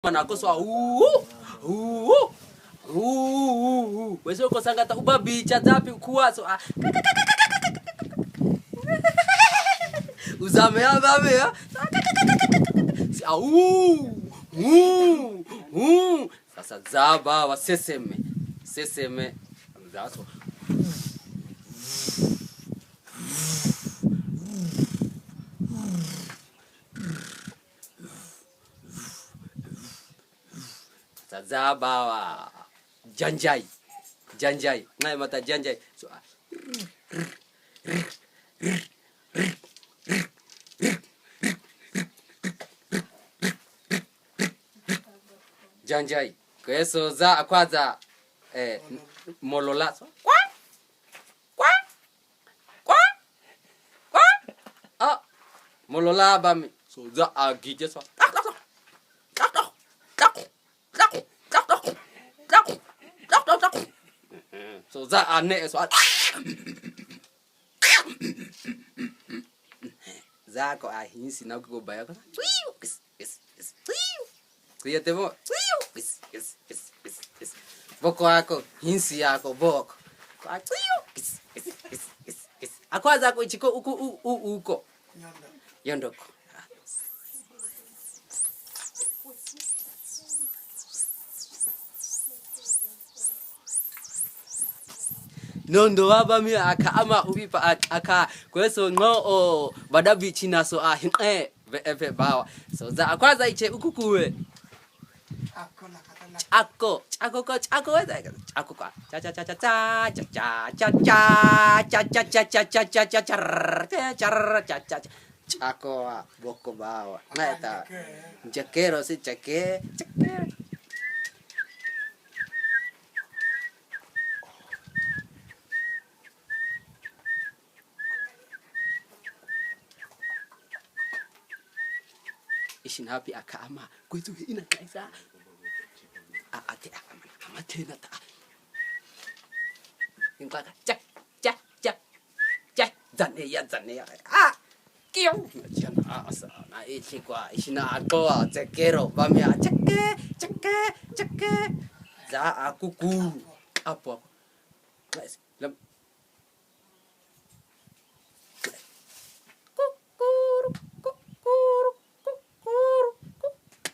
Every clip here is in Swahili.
Manakoswa wewe uko sangata ubabi chazapi kuwaso uzame ababe ya si sasa zaba wa seseme mzaso zaba wa janjai ngai mata janjai so janjai kweso za kwanza molola so molola bami so za agije so so za ane so za ko hinsi na ko baya ko kuyete bo boko yako hinsi yako boko akwaza ko ichiko uko yondoko nondo baba mi ama ubipa aka kweso ngo badabi china so ve bawa so za kwanza iche ukukuwe ako weza ako kwa cha chako boko bawa naita jakero si chake ishin happy akama kwetu ina kaisa ate akama tena ta ingaka cha zane ya kio jana asa na ichi kwa ishina akoa tekero bamia chake za akuku apo lam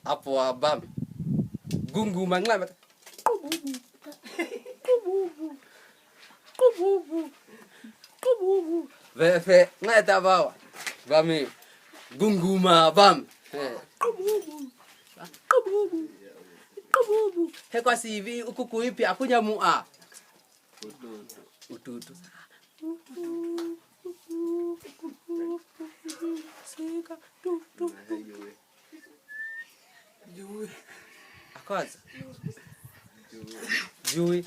apo abam gungu mangla mata kububu ve ngata bawa bami gungu ma bam kububu he kwa sivi ukuku ipi akunya mua ututu sika tu Jui. Akwaza. Jui.